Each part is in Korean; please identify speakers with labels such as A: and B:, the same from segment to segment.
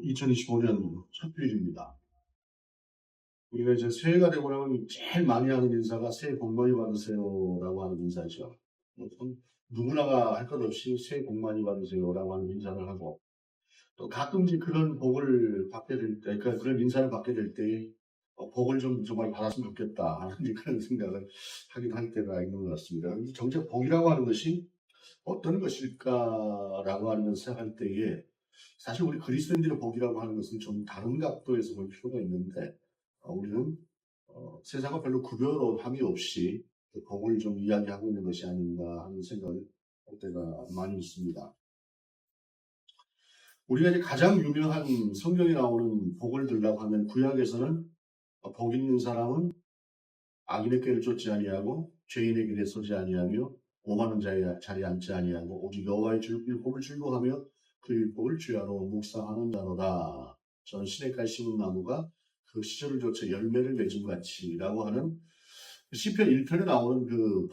A: 2025년 첫 주일입니다. 우리가 이제 새해가 되고 나면 제일 많이 하는 인사가 새해 복 많이 받으세요라고 하는 인사죠. 누구나가 할 것 없이 새해 복 많이 받으세요라고 하는 인사를 하고, 또 가끔씩 그런 복을 받게 될 때, 그러니까 그런 인사를 받게 될 때, 복을 좀 정말 받았으면 좋겠다 하는 그런 생각을 하긴 할 때가 있는 것 같습니다. 정작 복이라고 하는 것이 어떤 것일까라고 하는 것을 생각할 때에, 사실 우리 그리스도인들의 복이라고 하는 것은 좀 다른 각도에서 볼 필요가 있는데, 우리는 세상과 별로 구별함이 없이 그 복을 좀 이야기하고 있는 것이 아닌가 하는 생각을 할 때가 많이 있습니다. 우리가 이제 가장 유명한 성경에 나오는 복을 들라고 하면, 구약에서는 복 있는 사람은 악인의 꾀를 쫓지 아니하고 죄인의 길에 서지 아니하며 오만한 자리에 앉지 아니하고 오직 여호와의 율법을 즐거워하며 그 율법을 주야로 묵상하는 자로다. 저는 시냇가에 심은 나무가 그 시절을 조차 열매를 맺은 같이라고 하는 시편 1편에 나오는 그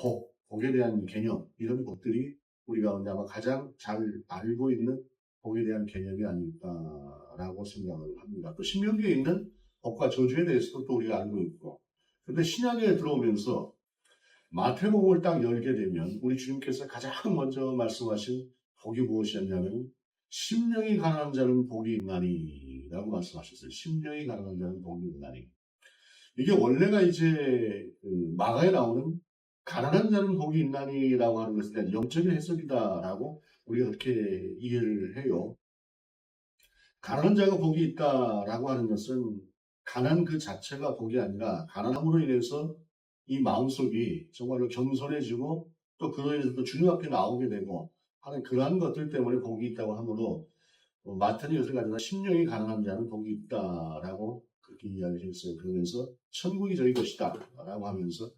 A: 복에 대한 개념, 이런 것들이 우리가 아마 가장 잘 알고 있는 복에 대한 개념이 아닐까라고 생각을 합니다. 또 신명기에 있는 복과 저주에 대해서도 또 우리가 알고 있고, 근데 신약에 들어오면서 마태복음을 딱 열게 되면 우리 주님께서 가장 먼저 말씀하신 복이 무엇이었냐면, 심령이 가난한 자는 복이 있나니 라고 말씀하셨어요. 심령이 가난한 자는 복이 있나니. 이게 원래가 이제 마가에 나오는 가난한 자는 복이 있나니라고 하는 것에 대한 영적인 해석이다라고 우리가 그렇게 이해를 해요. 가난한 자가 복이 있다라고 하는 것은 가난 그 자체가 복이 아니라, 가난함으로 인해서 이 마음속이 정말로 겸손해지고 또 그로 인해서 또 주님 앞에 나오게 되고 하는 그러한 것들 때문에 복이 있다고 하므로, 마태는 이것을 가져다 심령이 가난한 자는 복이 있다라고 그렇게 이야기를 했어요. 그러면서 천국이 저희 것이다 라고 하면서,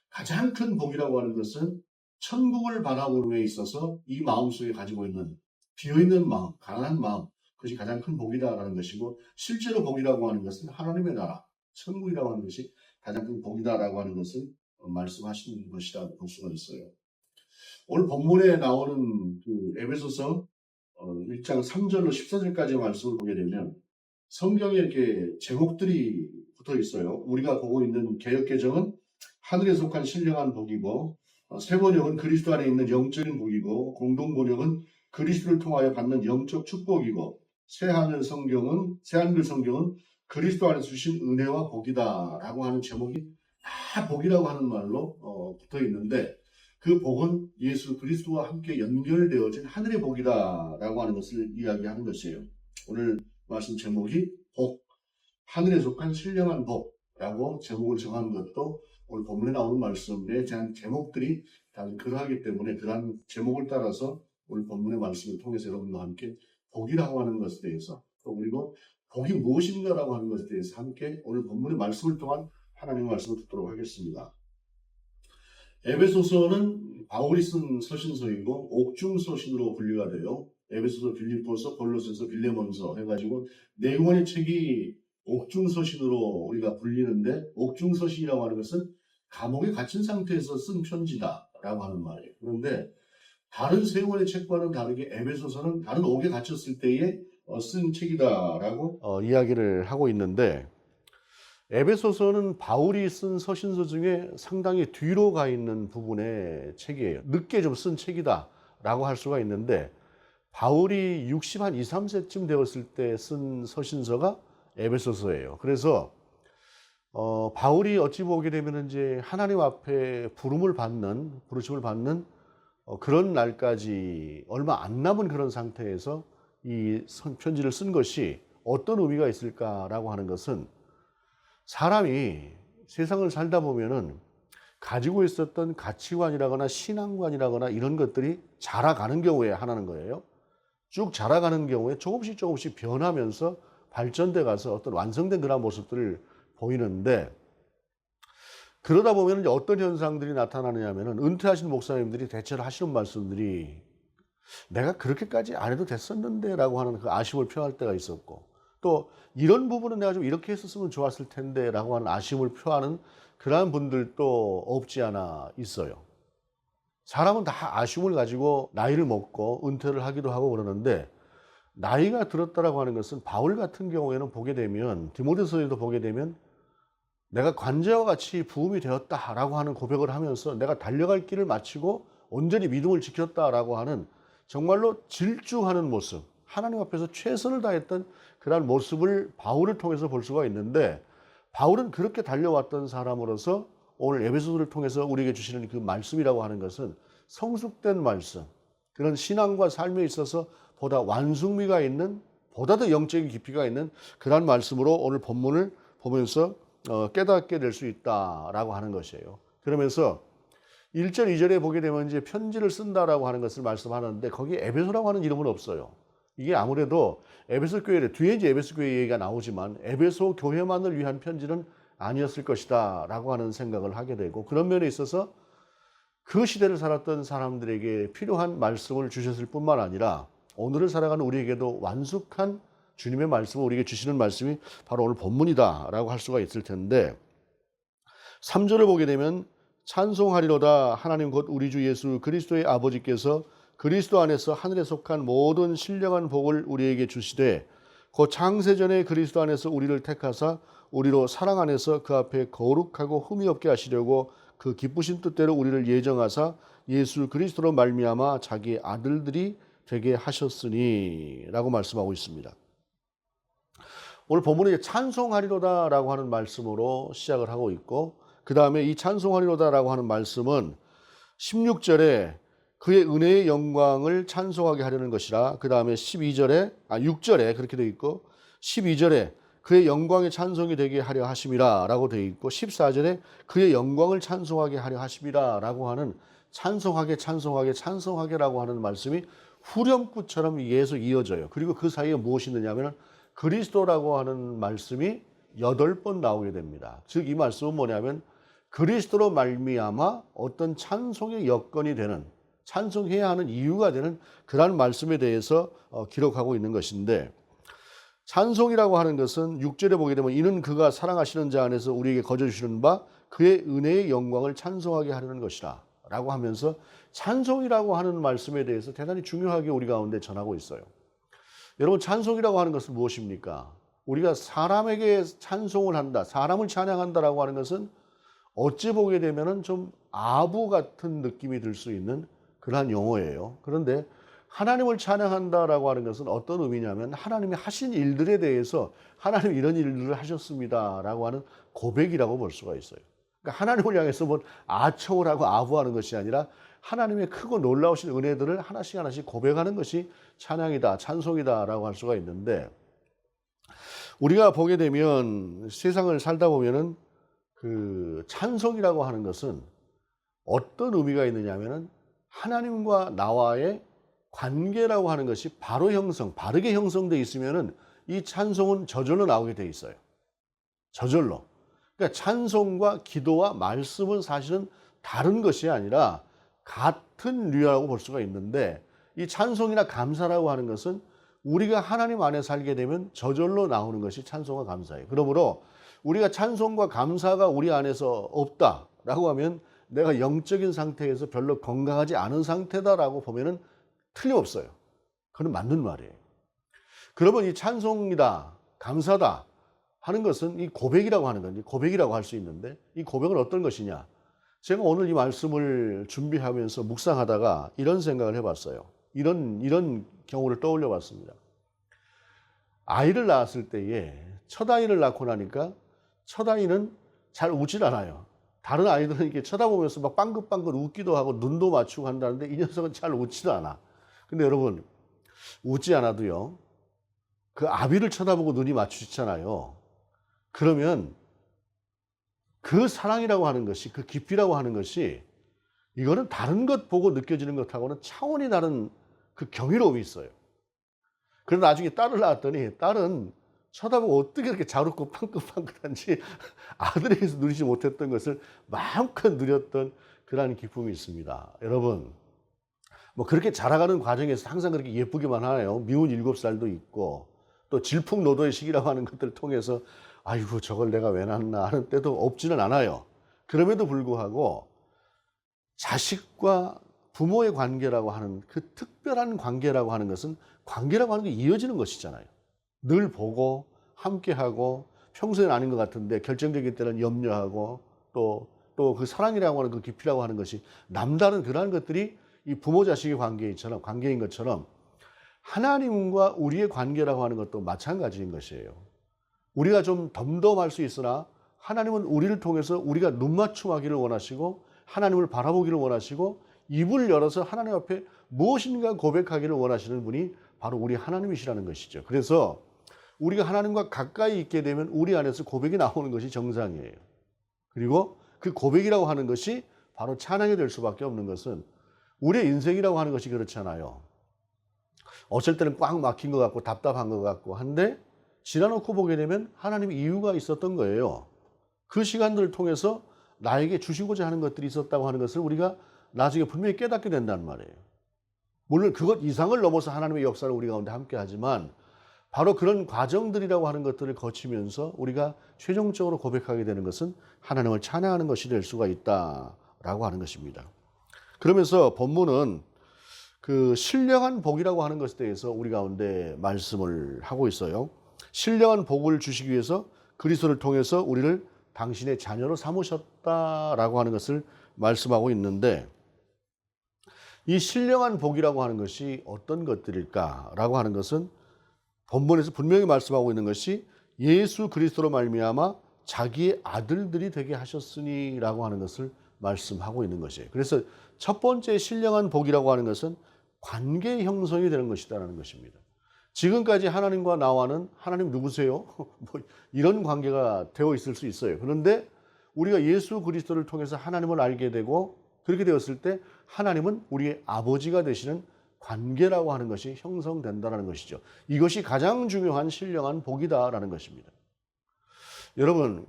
A: 가장 큰 복이라고 하는 것은 천국을 바라보는 데 있어서 이 마음속에 가지고 있는 비어있는 마음, 가난한 마음, 그것이 가장 큰 복이다라는 것이고, 실제로 복이라고 하는 것은 하나님의 나라, 천국이라고 하는 것이 가장 큰 복이다라고 하는 것을 말씀하시는 것이라고 볼 수가 있어요. 오늘 본문에 나오는 그 에베소서 1장 3절로 14절까지의 말씀을 보게 되면, 성경에 이렇게 제목들이 붙어 있어요. 우리가 보고 있는 개역개정은 하늘에 속한 신령한 복이고, 세번역은 그리스도 안에 있는 영적인 복이고, 공동번역은 그리스도를 통하여 받는 영적 축복이고, 새한글 성경은 그리스도 안에서 주신 은혜와 복이다라고 하는 제목이 다 복이라고 하는 말로 붙어 있는데, 그 복은 예수 그리스도와 함께 연결되어진 하늘의 복이다라고 하는 것을 이야기하는 것이에요. 오늘 말씀 제목이 복, 하늘에 속한 신령한 복라고 제목을 정한 것도 오늘 본문에 나오는 말씀에 대한 제목들이 다 그러하기 때문에, 그러한 제목을 따라서 오늘 본문의 말씀을 통해서 여러분과 함께 복이라고 하는 것에 대해서, 또 그리고 복이 무엇인가라고 하는 것에 대해서 함께 오늘 본문의 말씀을 통한 하나님의 말씀을 듣도록 하겠습니다. 에베소서는 바울이 쓴 서신서이고 옥중서신으로 분류가 돼요. 에베소서, 빌립보서, 골로새서, 빌레몬서 해가지고 네 권의 책이 옥중서신으로 우리가 불리는데, 옥중서신이라고 하는 것은 감옥에 갇힌 상태에서 쓴 편지다라고 하는 말이에요. 그런데 다른 세 권의 책과는 다르게 에베소서는 다른 옥에 갇혔을 때에 쓴 책이다라고 이야기를 하고 있는데, 에베소서는 바울이 쓴 서신서 중에 상당히 뒤로 가 있는 부분의 책이에요. 늦게 좀 쓴 책이다라고 할 수가 있는데, 바울이 60 한 2, 3세쯤 되었을 때 쓴 서신서가 에베소서예요. 그래서 바울이 어찌 보게 되면 이제 하나님 앞에 부르심을 받는 그런 날까지 얼마 안 남은 그런 상태에서 이 편지를 쓴 것이 어떤 의미가 있을까라고 하는 것은, 사람이 세상을 살다 보면은 가지고 있었던 가치관이라거나 신앙관이라거나 이런 것들이 자라가는 경우에 하나는 거예요. 쭉 자라가는 경우에 조금씩 변하면서 발전돼 가서 어떤 완성된 그런 모습들을 보이는데, 그러다 보면 이제 어떤 현상들이 나타나느냐면은, 은퇴하신 목사님들이 대체로 하시는 말씀들이 내가 그렇게까지 안 해도 됐었는데 라고 하는 그 아쉬움을 표할 때가 있었고, 또 이런 부분은 내가 좀 이렇게 했었으면 좋았을 텐데 라고 하는 아쉬움을 표하는 그러한 분들도 없지 않아 있어요. 사람은 다 아쉬움을 가지고 나이를 먹고 은퇴를 하기도 하고 그러는데, 나이가 들었다라고 하는 것은 바울 같은 경우에는 보게 되면 디모데서에도 보게 되면 내가 관제와 같이 부음이 되었다라고 하는 고백을 하면서 내가 달려갈 길을 마치고 온전히 믿음을 지켰다라고 하는 정말로 질주하는 모습, 하나님 앞에서 최선을 다했던 그런 모습을 바울을 통해서 볼 수가 있는데, 바울은 그렇게 달려왔던 사람으로서 오늘 에베소서를 통해서 우리에게 주시는 그 말씀이라고 하는 것은 성숙된 말씀, 그런 신앙과 삶에 있어서 보다 완숙미가 있는, 보다 더 영적인 깊이가 있는 그런 말씀으로 오늘 본문을 보면서 깨닫게 될 수 있다라고 하는 것이에요. 그러면서 1절, 2절에 보게 되면 이제 편지를 쓴다라고 하는 것을 말씀하는데 거기에 에베소라고 하는 이름은 없어요. 이게 아무래도 에베소 교회, 뒤에 이제 에베소 교회 얘기가 나오지만 에베소 교회만을 위한 편지는 아니었을 것이다 라고 하는 생각을 하게 되고, 그런 면에 있어서 그 시대를 살았던 사람들에게 필요한 말씀을 주셨을 뿐만 아니라 오늘을 살아가는 우리에게도 완숙한 주님의 말씀을 우리에게 주시는 말씀이 바로 오늘 본문이다라고 할 수가 있을 텐데, 3절을 보게 되면 찬송하리로다 하나님 곧 우리 주 예수 그리스도의 아버지께서 그리스도 안에서 하늘에 속한 모든 신령한 복을 우리에게 주시되 곧 창세전에 그리스도 안에서 우리를 택하사 우리로 사랑 안에서 그 앞에 거룩하고 흠이 없게 하시려고 그 기쁘신 뜻대로 우리를 예정하사 예수 그리스도로 말미암아 자기 아들들이 되게 하셨으니 라고 말씀하고 있습니다. 오늘 본문은 찬송하리로다 라고 하는 말씀으로 시작을 하고 있고, 그 다음에 이 찬송하리로다 라고 하는 말씀은 16절에 그의 은혜의 영광을 찬송하게 하려는 것이라, 그 다음에 6절에 그렇게 되어 있고 12절에 그의 영광의 찬송이 되게 하려 하심이라 라고 되어 있고 14절에 그의 영광을 찬송하게 하려 하심이라 라고 하는 찬송하게 라고 하는 말씀이 후렴구처럼 계속 이어져요. 그리고 그 사이에 무엇이 있느냐면 그리스도라고 하는 말씀이 8번 나오게 됩니다. 즉 이 말씀은 뭐냐면 그리스도로 말미암아 어떤 찬송의 여건이 되는, 찬송해야 하는 이유가 되는 그런 말씀에 대해서 기록하고 있는 것인데, 찬송이라고 하는 것은 6절에 보게 되면 이는 그가 사랑하시는 자 안에서 우리에게 거저주시는 바 그의 은혜의 영광을 찬송하게 하려는 것이라 라고 하면서 찬송이라고 하는 말씀에 대해서 대단히 중요하게 우리 가운데 전하고 있어요. 여러분, 찬송이라고 하는 것은 무엇입니까? 우리가 사람에게 찬송을 한다, 사람을 찬양한다라고 하는 것은 어찌 보게 되면은 좀 아부 같은 느낌이 들 수 있는 그러한 용어예요. 그런데 하나님을 찬양한다라고 하는 것은 어떤 의미냐면 하나님이 하신 일들에 대해서 하나님 이런 일들을 하셨습니다라고 하는 고백이라고 볼 수가 있어요. 그러니까 하나님을 향해서 뭐 아첨을 하고 아부하는 것이 아니라 하나님의 크고 놀라우신 은혜들을 하나씩 하나씩 고백하는 것이 찬양이다, 찬송이다라고 할 수가 있는데, 우리가 보게 되면 세상을 살다 보면은 그 찬송이라고 하는 것은 어떤 의미가 있느냐면은 하나님과 나와의 관계라고 하는 것이 바르게 형성되어 있으면은 이 찬송은 저절로 나오게 되어 있어요. 저절로. 그러니까 찬송과 기도와 말씀은 사실은 다른 것이 아니라 같은 류라고 볼 수가 있는데, 이 찬송이나 감사라고 하는 것은 우리가 하나님 안에 살게 되면 저절로 나오는 것이 찬송과 감사예요. 그러므로 우리가 찬송과 감사가 우리 안에서 없다라고 하면 내가 영적인 상태에서 별로 건강하지 않은 상태다라고 보면은 틀림없어요. 그건 맞는 말이에요. 그러면 이 찬송이다, 감사다 하는 것은 이 고백이라고 하는 건지 고백이라고 할 수 있는데, 이 고백은 어떤 것이냐? 제가 오늘 이 말씀을 준비하면서 묵상하다가 이런 생각을 해봤어요. 이런 경우를 떠올려 봤습니다. 아이를 낳았을 때에 첫 아이를 낳고 나니까 첫 아이는 잘 웃질 않아요. 다른 아이들은 이렇게 쳐다보면서 막 빵긋빵긋 웃기도 하고 눈도 맞추고 한다는데 이 녀석은 잘 웃지도 않아. 근데 여러분, 웃지 않아도요, 그 아비를 쳐다보고 눈이 마주치잖아요. 그러면 그 사랑이라고 하는 것이, 그 깊이라고 하는 것이, 이거는 다른 것 보고 느껴지는 것하고는 차원이 다른 그 경이로움이 있어요. 그래서 나중에 딸을 낳았더니 딸은 쳐다보고 어떻게 이렇게 잘 웃고 빵긋빵긋한지 아들에게서 누리지 못했던 것을 마음껏 누렸던 그러한 기쁨이 있습니다. 여러분, 뭐 그렇게 자라가는 과정에서 항상 그렇게 예쁘기만 하나요? 미운 7살도 있고 또 질풍노도의 시기라고 하는 것들을 통해서 아이고 저걸 내가 왜 낳나 하는 때도 없지는 않아요. 그럼에도 불구하고 자식과 부모의 관계라고 하는 그 특별한 관계라고 하는 것은 관계라고 하는 게 이어지는 것이잖아요. 늘 보고 함께하고 평소에는 아닌 것 같은데 결정적일 때는 염려하고 또 그 사랑이라고 하는 그 깊이라고 하는 것이 남다른 그러한 것들이 이 부모 자식의 관계인 것처럼 하나님과 우리의 관계라고 하는 것도 마찬가지인 것이에요. 우리가 좀 덤덤할 수 있으나 하나님은 우리를 통해서 우리가 눈맞춤하기를 원하시고 하나님을 바라보기를 원하시고 입을 열어서 하나님 앞에 무엇인가 고백하기를 원하시는 분이 바로 우리 하나님이시라는 것이죠. 그래서 우리가 하나님과 가까이 있게 되면 우리 안에서 고백이 나오는 것이 정상이에요. 그리고 그 고백이라고 하는 것이 바로 찬양이 될 수밖에 없는 것은 우리의 인생이라고 하는 것이 그렇잖아요. 어쩔 때는 꽉 막힌 것 같고 답답한 것 같고 한데 지나놓고 보게 되면 하나님의 이유가 있었던 거예요. 그 시간들을 통해서 나에게 주시고자 하는 것들이 있었다고 하는 것을 우리가 나중에 분명히 깨닫게 된다는 말이에요. 물론 그것 이상을 넘어서 하나님의 역사를 우리 가운데 함께 하지만 바로 그런 과정들이라고 하는 것들을 거치면서 우리가 최종적으로 고백하게 되는 것은 하나님을 찬양하는 것이 될 수가 있다라고 하는 것입니다. 그러면서 본문은 그 신령한 복이라고 하는 것에 대해서 우리 가운데 말씀을 하고 있어요. 신령한 복을 주시기 위해서 그리스도를 통해서 우리를 당신의 자녀로 삼으셨다라고 하는 것을 말씀하고 있는데 이 신령한 복이라고 하는 것이 어떤 것들일까라고 하는 것은 본문에서 분명히 말씀하고 있는 것이 예수 그리스도로 말미암아 자기의 아들들이 되게 하셨으니라고 하는 것을 말씀하고 있는 것이에요. 그래서 첫 번째 신령한 복이라고 하는 것은 관계 형성이 되는 것이다라는 것입니다. 지금까지 하나님과 나와는 하나님 누구세요? 뭐 이런 관계가 되어 있을 수 있어요. 그런데 우리가 예수 그리스도를 통해서 하나님을 알게 되고 그렇게 되었을 때 하나님은 우리의 아버지가 되시는 관계라고 하는 것이 형성된다는 것이죠. 이것이 가장 중요한 신령한 복이다라는 것입니다. 여러분,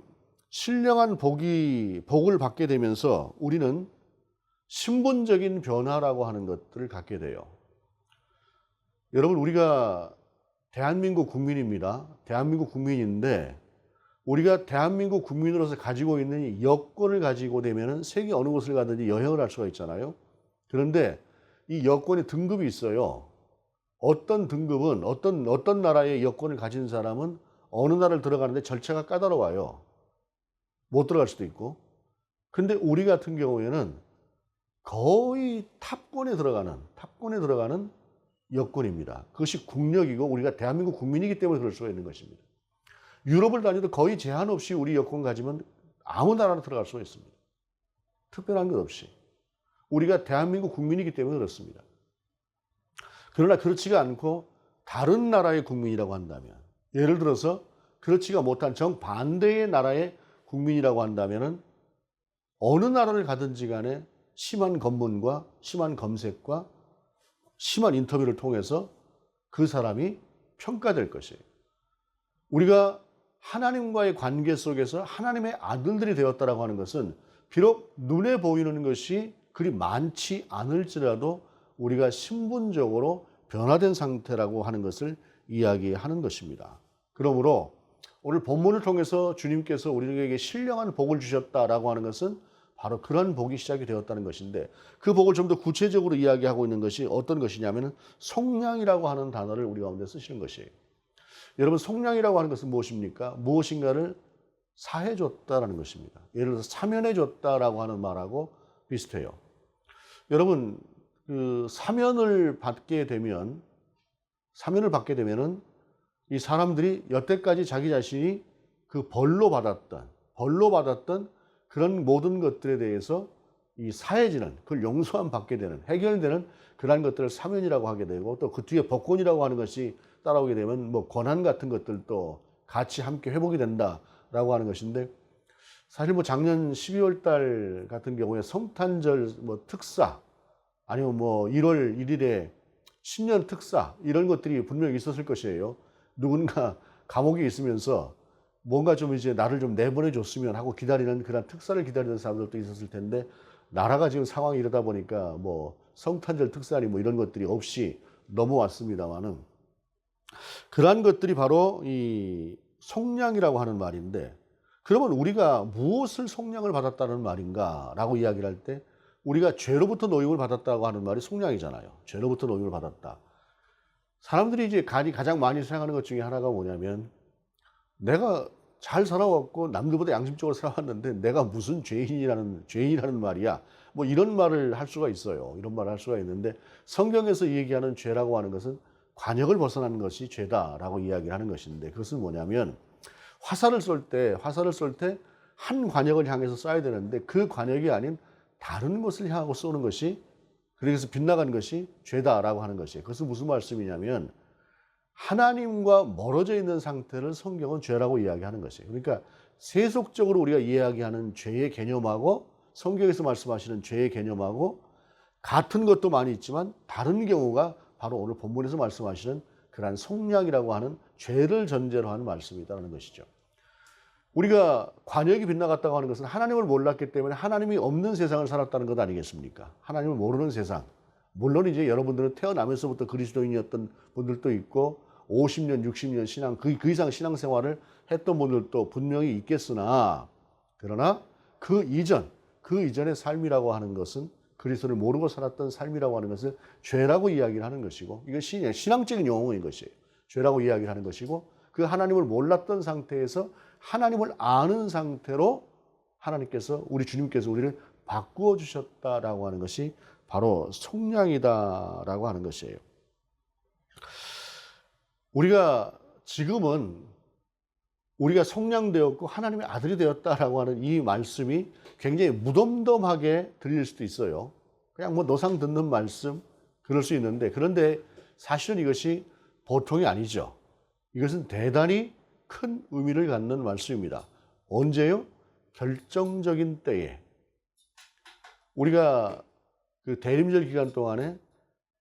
A: 신령한 복을 받게 되면서 우리는 신분적인 변화라고 하는 것들을 갖게 돼요. 여러분, 우리가 대한민국 국민입니다. 대한민국 국민인데 우리가 대한민국 국민으로서 가지고 있는 이 여권을 가지고 되면은 세계 어느 곳을 가든지 여행을 할 수가 있잖아요. 그런데 이 여권의 등급이 있어요. 어떤 등급은 어떤 나라의 여권을 가진 사람은 어느 나라를 들어가는데 절차가 까다로워요. 못 들어갈 수도 있고. 근데 우리 같은 경우에는 거의 탑권에 들어가는 여권입니다. 그것이 국력이고 우리가 대한민국 국민이기 때문에 그럴 수가 있는 것입니다. 유럽을 다녀도 거의 제한 없이 우리 여권 가지면 아무 나라나 들어갈 수가 있습니다. 특별한 것 없이. 우리가 대한민국 국민이기 때문에 그렇습니다. 그러나 그렇지가 않고 다른 나라의 국민이라고 한다면, 예를 들어서 그렇지가 못한 정반대의 나라의 국민이라고 한다면 어느 나라를 가든지 간에 심한 검문과 심한 검색과 심한 인터뷰를 통해서 그 사람이 평가될 것이에요. 우리가 하나님과의 관계 속에서 하나님의 아들들이 되었다라고 하는 것은 비록 눈에 보이는 것이 그리 많지 않을지라도 우리가 신분적으로 변화된 상태라고 하는 것을 이야기하는 것입니다. 그러므로 오늘 본문을 통해서 주님께서 우리에게 신령한 복을 주셨다라고 하는 것은 바로 그런 복이 시작이 되었다는 것인데 그 복을 좀 더 구체적으로 이야기하고 있는 것이 어떤 것이냐면 속량이라고 하는 단어를 우리 가운데 쓰시는 것이에요. 여러분, 속량이라고 하는 것은 무엇입니까? 무엇인가를 사해줬다라는 것입니다. 예를 들어서 사면해줬다라고 하는 말하고 비슷해요. 여러분, 그 사면을 받게 되면은 이 사람들이 여태까지 자기 자신이 그 벌로 받았던 그런 모든 것들에 대해서 이 사해지는, 그걸 용서함 받게 되는, 해결되는 그러한 것들을 사면이라고 하게 되고 또 그 뒤에 법권이라고 하는 것이 따라오게 되면 뭐 권한 같은 것들도 같이 함께 회복이 된다라고 하는 것인데 사실 뭐 작년 12월 달 같은 경우에 성탄절 뭐 특사 아니면 뭐 1월 1일에 신년 특사 이런 것들이 분명히 있었을 것이에요. 누군가 감옥에 있으면서 뭔가 좀 이제 나를 좀 내보내 줬으면 하고 기다리는 그런 특사를 기다리는 사람들도 있었을 텐데 나라가 지금 상황이 이러다 보니까 뭐 성탄절 특사니 뭐 이런 것들이 없이 넘어왔습니다만은 그러한 것들이 바로 이 속량이라고 하는 말인데 그러면 우리가 무엇을 속량을 받았다는 말인가 라고 이야기를 할 때 우리가 죄로부터 노임을 받았다고 하는 말이 속량이잖아요. 죄로부터 노임을 받았다. 사람들이 이제 가장 많이 생각하는 것 중에 하나가 뭐냐면 내가 잘 살아왔고 남들보다 양심적으로 살아왔는데 내가 무슨 죄인이라는 말이야. 뭐 이런 말을 할 수가 있어요. 이런 말을 할 수가 있는데 성경에서 얘기하는 죄라고 하는 것은 관역을 벗어나는 것이 죄다라고 이야기를 하는 것인데 그것은 뭐냐면 화살을 쏠 때 한 관역을 향해서 쏴야 되는데 그 관역이 아닌 다른 곳을 향하고 쏘는 것이 그래서 빗나가는 것이 죄다라고 하는 것이에요. 그것은 무슨 말씀이냐면 하나님과 멀어져 있는 상태를 성경은 죄라고 이야기하는 것이에요. 그러니까 세속적으로 우리가 이야기하는 죄의 개념하고 성경에서 말씀하시는 죄의 개념하고 같은 것도 많이 있지만 다른 경우가 바로 오늘 본문에서 말씀하시는 그러한 속량이라고 하는 죄를 전제로 하는 말씀이 있다는 것이죠. 우리가 관역이 빗나갔다고 하는 것은 하나님을 몰랐기 때문에 하나님이 없는 세상을 살았다는 것 아니겠습니까? 하나님을 모르는 세상. 물론 이제 여러분들은 태어나면서부터 그리스도인이었던 분들도 있고 50년, 60년 신앙, 그 이상 신앙생활을 했던 분들도 분명히 있겠으나 그러나 그 이전의 삶이라고 하는 것은 그리스도를 모르고 살았던 삶이라고 하는 것을 죄라고 이야기를 하는 것이고 이건 신앙적인 용어인 것이에요. 죄라고 이야기를 하는 것이고 그 하나님을 몰랐던 상태에서 하나님을 아는 상태로 하나님께서 우리 주님께서 우리를 바꾸어 주셨다라고 하는 것이 바로 속량이다라고 하는 것이에요. 우리가 지금은 우리가 속량되었고 하나님의 아들이 되었다라고 하는 이 말씀이 굉장히 무덤덤하게 들릴 수도 있어요. 그냥 뭐 노상 듣는 말씀 그럴 수 있는데 그런데 사실은 이것이 보통이 아니죠. 이것은 대단히 큰 의미를 갖는 말씀입니다. 언제요? 결정적인 때에. 우리가 그 대림절 기간 동안에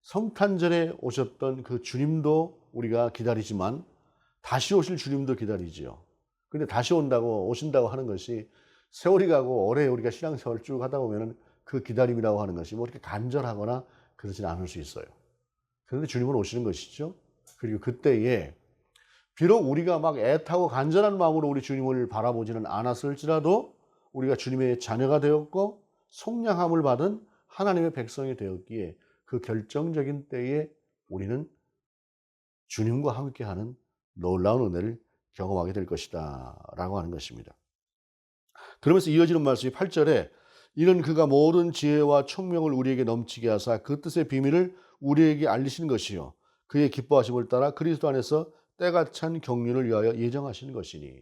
A: 성탄절에 오셨던 그 주님도 우리가 기다리지만 다시 오실 주님도 기다리지요. 근데 다시 오신다고 하는 것이 세월이 가고 오래 우리가 신앙생활을 쭉 하다 보면은 그 기다림이라고 하는 것이 뭐 이렇게 간절하거나 그러지는 않을 수 있어요. 그런데 주님은 오시는 것이죠. 그리고 그때에 비록 우리가 막 애타고 간절한 마음으로 우리 주님을 바라보지는 않았을지라도 우리가 주님의 자녀가 되었고 속량함을 받은 하나님의 백성이 되었기에 그 결정적인 때에 우리는 주님과 함께하는 놀라운 은혜를 경험하게 될 것이다 라고 하는 것입니다. 그러면서 이어지는 말씀이 8절에 이는 그가 모든 지혜와 총명을 우리에게 넘치게 하사 그 뜻의 비밀을 우리에게 알리시는 것이요 그의 기뻐하심을 따라 그리스도 안에서 때가 찬 경륜을 위하여 예정하시는 것이니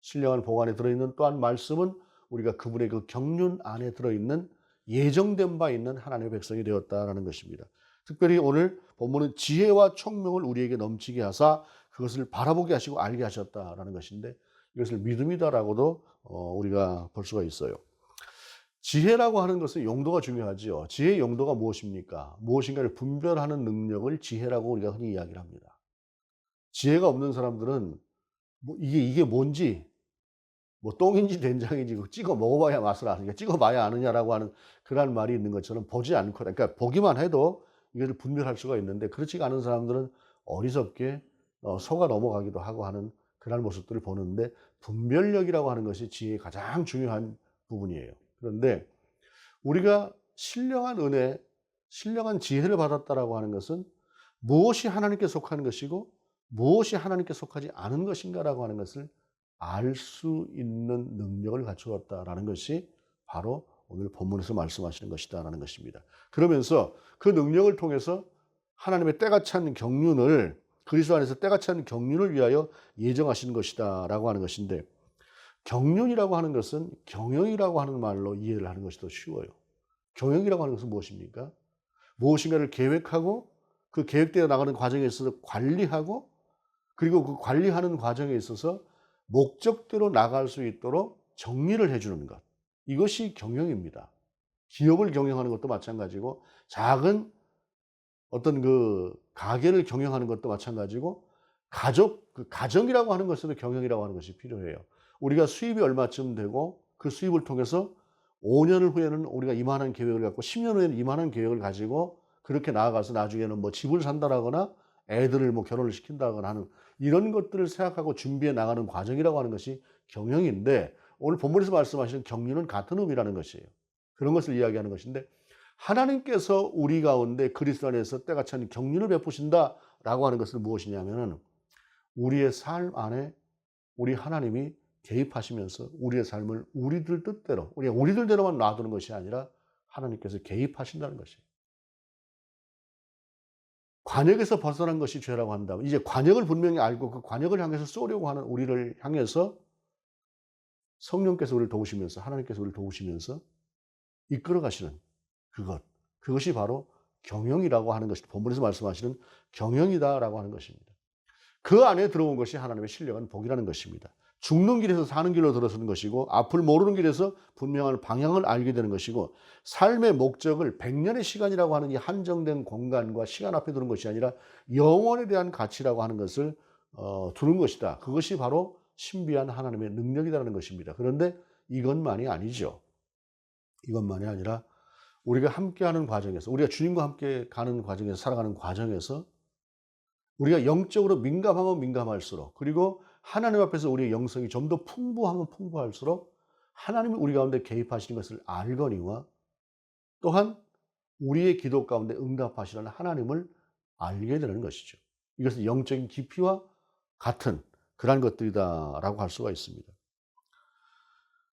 A: 신령한 복 안에 들어있는 또한 말씀은 우리가 그분의 그 경륜 안에 들어있는 예정된 바 있는 하나님의 백성이 되었다라는 것입니다. 특별히 오늘 본문은 지혜와 총명을 우리에게 넘치게 하사 그것을 바라보게 하시고 알게 하셨다라는 것인데 이것을 믿음이다라고도 우리가 볼 수가 있어요. 지혜라고 하는 것은 용도가 중요하지요. 지혜의 용도가 무엇입니까? 무엇인가를 분별하는 능력을 지혜라고 우리가 흔히 이야기를 합니다. 지혜가 없는 사람들은 뭐 이게 뭔지 뭐 똥인지 된장인지 찍어 먹어봐야 맛을 아느냐, 찍어봐야 아느냐라고 하는 그런 말이 있는 것처럼 보지 않고, 그러니까 보기만 해도 이것을 분별할 수가 있는데 그렇지가 않은 사람들은 어리석게 속아 넘어가기도 하고 하는 그런 모습들을 보는데 분별력이라고 하는 것이 지혜의 가장 중요한 부분이에요. 그런데 우리가 신령한 은혜, 신령한 지혜를 받았다라고 하는 것은 무엇이 하나님께 속하는 것이고 무엇이 하나님께 속하지 않은 것인가라고 하는 것을 알 수 있는 능력을 갖추었다라는 것이 바로 오늘 본문에서 말씀하시는 것이다라는 것입니다. 그러면서 그 능력을 통해서 하나님의 때가 찬 경륜을 그리스도 안에서 때가 찬 경륜을 위하여 예정하시는 것이다라고 하는 것인데 경륜이라고 하는 것은 경영이라고 하는 말로 이해를 하는 것이 더 쉬워요. 경영이라고 하는 것은 무엇입니까? 무엇인가를 계획하고 그 계획되어 나가는 과정에 있어서 관리하고 그리고 그 관리하는 과정에 있어서 목적대로 나갈 수 있도록 정리를 해주는 것. 이것이 경영입니다. 기업을 경영하는 것도 마찬가지고 작은 어떤 그 가게를 경영하는 것도 마찬가지고 가정이라고 하는 것에도 경영이라고 하는 것이 필요해요. 우리가 수입이 얼마쯤 되고 그 수입을 통해서 5년 후에는 우리가 이만한 계획을 갖고 10년 후에는 이만한 계획을 가지고 그렇게 나아가서 나중에는 뭐 집을 산다라거나 애들을 뭐 결혼을 시킨다거나 하는 이런 것들을 생각하고 준비해 나가는 과정이라고 하는 것이 경영인데 오늘 본문에서 말씀하시는 경륜은 같은 의미라는 것이에요. 그런 것을 이야기하는 것인데, 하나님께서 우리 가운데 그리스도 안에서 때가 차는 경륜을 베푸신다라고 하는 것은 무엇이냐면은, 우리의 삶 안에 우리 하나님이 개입하시면서 우리의 삶을 우리들 뜻대로, 우리들대로만 놔두는 것이 아니라 하나님께서 개입하신다는 것이에요. 관역에서 벗어난 것이 죄라고 한다면, 이제 관역을 분명히 알고 그 관역을 향해서 쏘려고 하는 우리를 향해서 성령께서 우리를 도우시면서, 하나님께서 우리를 도우시면서 이끌어 가시는 그것이 바로 경영이라고 하는 것이, 본문에서 말씀하시는 경영이다라고 하는 것입니다. 그 안에 들어온 것이 하나님의 신령한 복이라는 것입니다. 죽는 길에서 사는 길로 들어서는 것이고, 앞을 모르는 길에서 분명한 방향을 알게 되는 것이고, 삶의 목적을 100년의 시간이라고 하는 이 한정된 공간과 시간 앞에 두는 것이 아니라 영원에 대한 가치라고 하는 것을 두는 것이다. 그것이 바로 신비한 하나님의 능력이라는 것입니다. 그런데 이것만이 아니죠. 이것만이 아니라 우리가 함께하는 과정에서, 우리가 주님과 함께 가는 과정에서, 살아가는 과정에서 우리가 영적으로 민감하면 민감할수록, 그리고 하나님 앞에서 우리의 영성이 좀 더 풍부하면 풍부할수록 하나님이 우리 가운데 개입하시는 것을 알거니와, 또한 우리의 기도 가운데 응답하시는 하나님을 알게 되는 것이죠. 이것은 영적인 깊이와 같은 그러한 것들이다라고 할 수가 있습니다.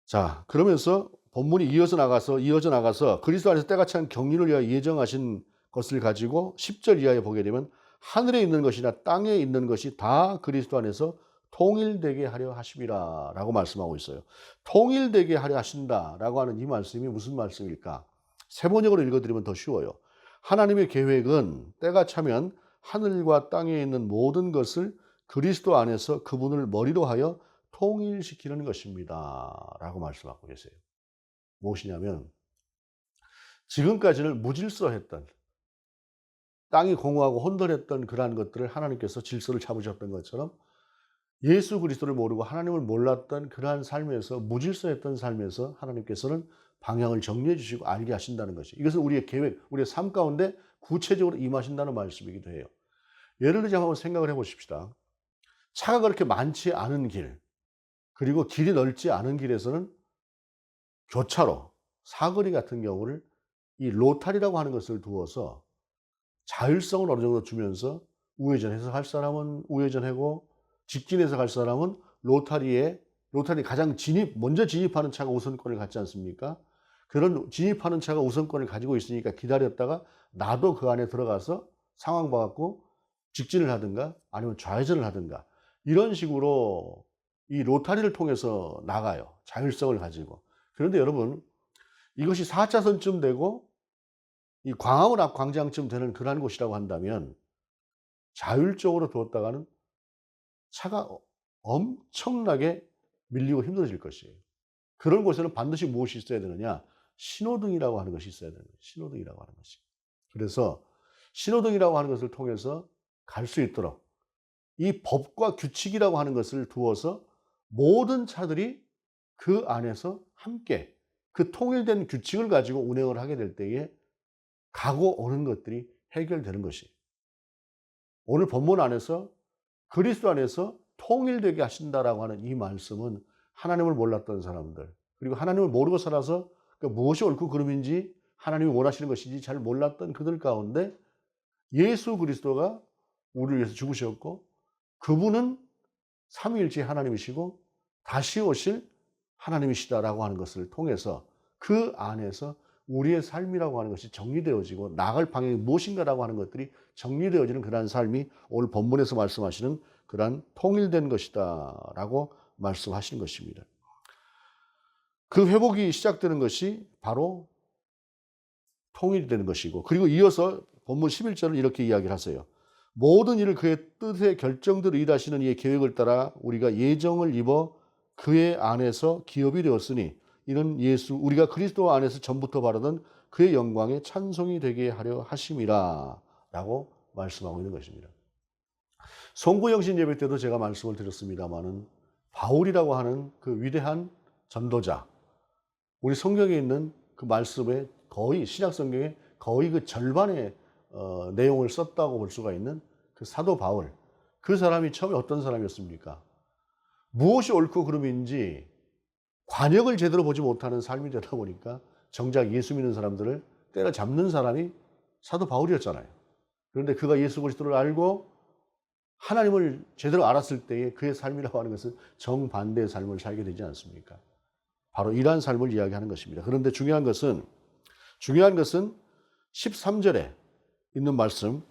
A: 자, 그러면서 본문이 이어져 나가서 그리스도 안에서 때가 찬 경륜을 위하여 예정하신 것을 가지고 10절 이하에 보게 되면, 하늘에 있는 것이나 땅에 있는 것이 다 그리스도 안에서 통일되게 하려 하심이라 라고 말씀하고 있어요. 통일되게 하려 하신다라고 하는 이 말씀이 무슨 말씀일까? 세번역으로 읽어드리면 더 쉬워요. 하나님의 계획은 때가 차면 하늘과 땅에 있는 모든 것을 그리스도 안에서 그분을 머리로 하여 통일시키는 것입니다 라고 말씀하고 계세요. 무엇이냐면, 지금까지는 무질서했던, 땅이 공허하고 혼돈했던 그러한 것들을 하나님께서 질서를 잡으셨던 것처럼, 예수 그리스도를 모르고 하나님을 몰랐던 그러한 삶에서, 무질서했던 삶에서 하나님께서는 방향을 정리해 주시고 알게 하신다는 것이, 이것은 우리의 계획, 우리의 삶 가운데 구체적으로 임하신다는 말씀이기도 해요. 예를 들자 한번 생각을 해 보십시다. 차가 그렇게 많지 않은 길, 그리고 길이 넓지 않은 길에서는 교차로, 사거리 같은 경우를 이 로타리라고 하는 것을 두어서 자율성을 어느 정도 주면서, 우회전해서 갈 사람은 우회전하고, 직진해서 갈 사람은 로타리 가장 먼저 진입하는 차가 우선권을 갖지 않습니까? 그런 진입하는 차가 우선권을 가지고 있으니까 기다렸다가 나도 그 안에 들어가서 상황 봐갖고 직진을 하든가 아니면 좌회전을 하든가, 이런 식으로 이 로타리를 통해서 나가요. 자율성을 가지고. 그런데 여러분, 이것이 4차선쯤 되고 이 광화문 앞 광장쯤 되는 그러한 곳이라고 한다면, 자율적으로 두었다가는 차가 엄청나게 밀리고 힘들어질 것이에요. 그런 곳에는 반드시 무엇이 있어야 되느냐? 신호등이라고 하는 것이 있어야 되는 거예요. 신호등이라고 하는 것이. 그래서 신호등이라고 하는 것을 통해서 갈 수 있도록 이 법과 규칙이라고 하는 것을 두어서 모든 차들이 그 안에서 함께 그 통일된 규칙을 가지고 운행을 하게 될 때에 가고 오는 것들이 해결되는 것이, 오늘 본문 안에서 그리스도 안에서 통일되게 하신다라고 하는 이 말씀은, 하나님을 몰랐던 사람들, 그리고 하나님을 모르고 살아서 무엇이 옳고 그름인지, 하나님이 원하시는 것인지 잘 몰랐던 그들 가운데 예수 그리스도가 우리를 위해서 죽으셨고, 그분은 삼위일체 하나님이시고 다시 오실 하나님이시다라고 하는 것을 통해서 그 안에서 우리의 삶이라고 하는 것이 정리되어지고, 나아갈 방향이 무엇인가라고 하는 것들이 정리되어지는 그러한 삶이 오늘 본문에서 말씀하시는 그러한 통일된 것이다 라고 말씀하시는 것입니다. 그 회복이 시작되는 것이 바로 통일이 되는 것이고, 그리고 이어서 본문 11절을 이렇게 이야기를 하세요. 모든 일을 그의 뜻의 결정대로 일하시는 이의 계획을 따라 우리가 예정을 입어 그의 안에서 기업이 되었으니, 이는 우리가 그리스도 안에서 전부터 바라던 그의 영광에 찬송이 되게 하려 하심이라 라고 말씀하고 있는 것입니다. 송구영신 예배 때도 제가 말씀을 드렸습니다마는, 바울이라고 하는 그 위대한 전도자, 우리 성경에 있는 그 말씀의 거의, 신약 성경의 거의 그 절반의 내용을 썼다고 볼 수가 있는 그 사도 바울, 그 사람이 처음에 어떤 사람이었습니까? 무엇이 옳고 그름인지 관역을 제대로 보지 못하는 삶이 되다 보니까 정작 예수 믿는 사람들을 때려잡는 사람이 사도 바울이었잖아요. 그런데 그가 예수 그리스도를 알고 하나님을 제대로 알았을 때에 그의 삶이라고 하는 것은 정반대의 삶을 살게 되지 않습니까? 바로 이러한 삶을 이야기하는 것입니다. 그런데 중요한 것은 13절에 있는 말씀,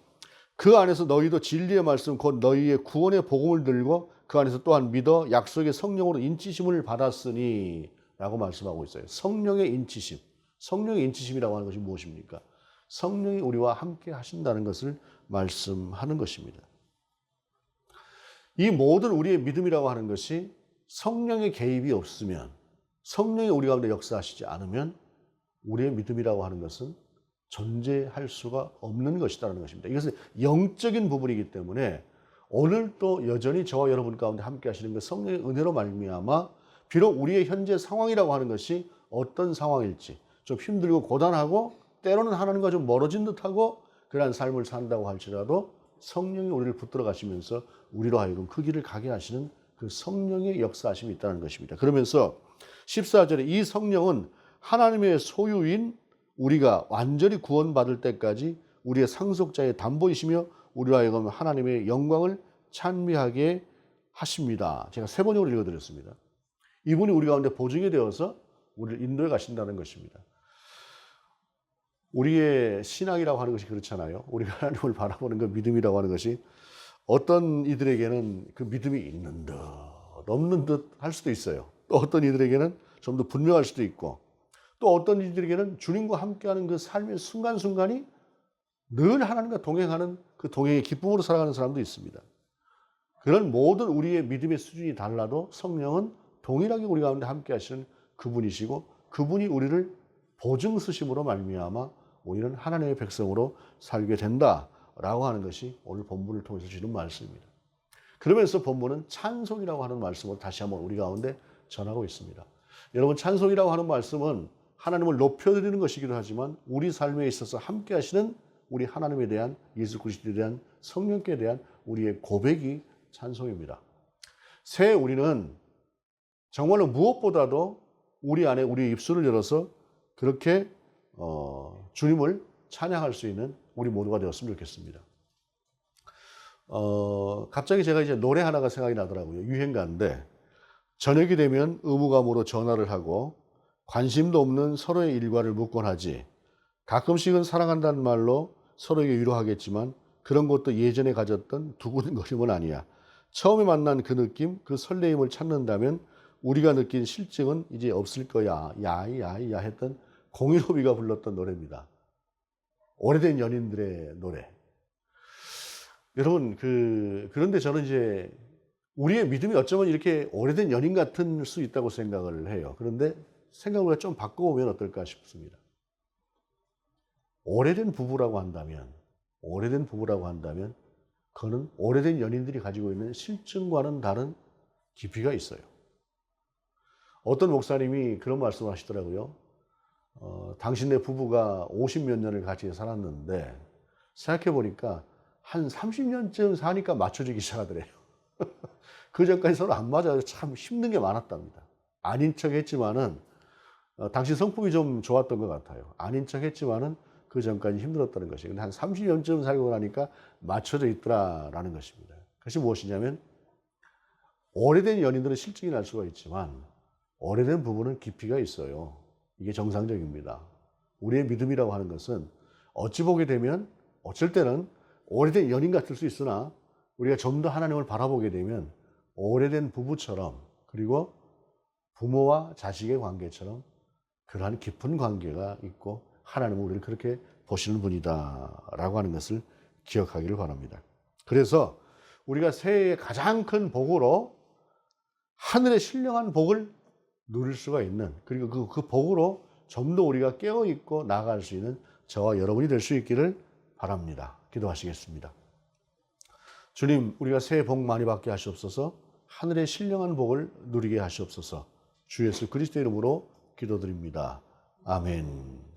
A: 그 안에서 너희도 진리의 말씀 곧 너희의 구원의 복음을 들고 그 안에서 또한 믿어 약속의 성령으로 인치심을 받았으니 라고 말씀하고 있어요. 성령의 인치심. 성령의 인치심이라고 하는 것이 무엇입니까? 성령이 우리와 함께 하신다는 것을 말씀하는 것입니다. 이 모든 우리의 믿음이라고 하는 것이 성령의 개입이 없으면, 성령이 우리 가운데 역사하시지 않으면 우리의 믿음이라고 하는 것은 존재할 수가 없는 것이라는 것입니다. 이것은 영적인 부분이기 때문에 오늘 또 여전히 저와 여러분 가운데 함께 하시는 그 성령의 은혜로 말미암아 비록 우리의 현재 상황이라고 하는 것이 어떤 상황일지 좀 힘들고 고단하고 때로는 하나님과 좀 멀어진 듯하고 그러한 삶을 산다고 할지라도 성령이 우리를 붙들어 가시면서 우리로 하여금 그 길을 가게 하시는 그 성령의 역사하심이 있다는 것입니다. 그러면서 14절에 이 성령은 하나님의 소유인 우리가 완전히 구원받을 때까지 우리의 상속자의 담보이시며 우리로 하여금 하나님의 영광을 찬미하게 하십니다. 제가 세 번역으로 읽어드렸습니다. 이분이 우리 가운데 보증이 되어서 우리를 인도해 가신다는 것입니다. 우리의 신앙이라고 하는 것이 그렇잖아요. 우리가 하나님을 바라보는 그 믿음이라고 하는 것이 어떤 이들에게는 그 믿음이 있는 듯 없는 듯 할 수도 있어요. 또 어떤 이들에게는 좀 더 분명할 수도 있고 또 어떤 이들에게는 주님과 함께하는 그 삶의 순간순간이 늘 하나님과 동행하는 그 동행의 기쁨으로 살아가는 사람도 있습니다. 그런 모든 우리의 믿음의 수준이 달라도 성령은 동일하게 우리 가운데 함께 하시는 그분이시고 그분이 우리를 보증쓰심으로 말미암아 우리는 하나님의 백성으로 살게 된다라고 하는 것이 오늘 본문을 통해서 주는 말씀입니다. 그러면서 본문은 찬송이라고 하는 말씀을 다시 한번 우리 가운데 전하고 있습니다. 여러분, 찬송이라고 하는 말씀은 하나님을 높여드리는 것이기도 하지만 우리 삶에 있어서 함께 하시는 우리 하나님에 대한, 예수 그리스도에 대한, 성령께 대한 우리의 고백이 찬송입니다. 새해 우리는 정말로 무엇보다도 우리 안에 우리의 입술을 열어서 그렇게 주님을 찬양할 수 있는 우리 모두가 되었으면 좋겠습니다. 갑자기 제가 이제 노래 하나가 생각이 나더라고요. 유행가인데 저녁이 되면 의무감으로 전화를 하고 관심도 없는 서로의 일과를 묻곤 하지. 가끔씩은 사랑한다는 말로 서로에게 위로하겠지만 그런 것도 예전에 가졌던 두근거림은 아니야. 처음에 만난 그 느낌, 그 설레임을 찾는다면 우리가 느낀 실증은 이제 없을 거야. 야이야이야 했던 공일오비가 불렀던 노래입니다. 오래된 연인들의 노래. 여러분, 그런데 저는 이제 우리의 믿음이 어쩌면 이렇게 오래된 연인 같을 수 있다고 생각을 해요. 그런데 생각을 좀 바꿔보면 어떨까 싶습니다. 오래된 부부라고 한다면 그거는 오래된 연인들이 가지고 있는 실증과는 다른 깊이가 있어요. 어떤 목사님이 그런 말씀을 하시더라고요. 당신네 부부가 50몇 년을 같이 살았는데 생각해보니까 한 30년쯤 사니까 맞춰지기 시작하더래요. 그 전까지 서로 안 맞아서 참 힘든 게 많았답니다. 아닌 척 했지만은 당시 성품이 좀 좋았던 것 같아요. 아닌 척 했지만은 그 전까지 힘들었다는 것이에요. 근데 한 30년쯤 살고 나니까 맞춰져 있더라라는 것입니다. 그것이 무엇이냐면 오래된 연인들은 실증이 날 수가 있지만 오래된 부부는 깊이가 있어요. 이게 정상적입니다. 우리의 믿음이라고 하는 것은 어찌 보게 되면 어쩔 때는 오래된 연인 같을 수 있으나 우리가 좀 더 하나님을 바라보게 되면 오래된 부부처럼 그리고 부모와 자식의 관계처럼 그러한 깊은 관계가 있고 하나님은 우리를 그렇게 보시는 분이다라고 하는 것을 기억하기를 바랍니다. 그래서 우리가 새해의 가장 큰 복으로 하늘의 신령한 복을 누릴 수가 있는, 그리고 그 복으로 좀 더 우리가 깨어있고 나아갈 수 있는 저와 여러분이 될 수 있기를 바랍니다. 기도하시겠습니다. 주님, 우리가 새해 복 많이 받게 하시옵소서. 하늘의 신령한 복을 누리게 하시옵소서. 주 예수 그리스도의 이름으로 기도드립니다. 아멘.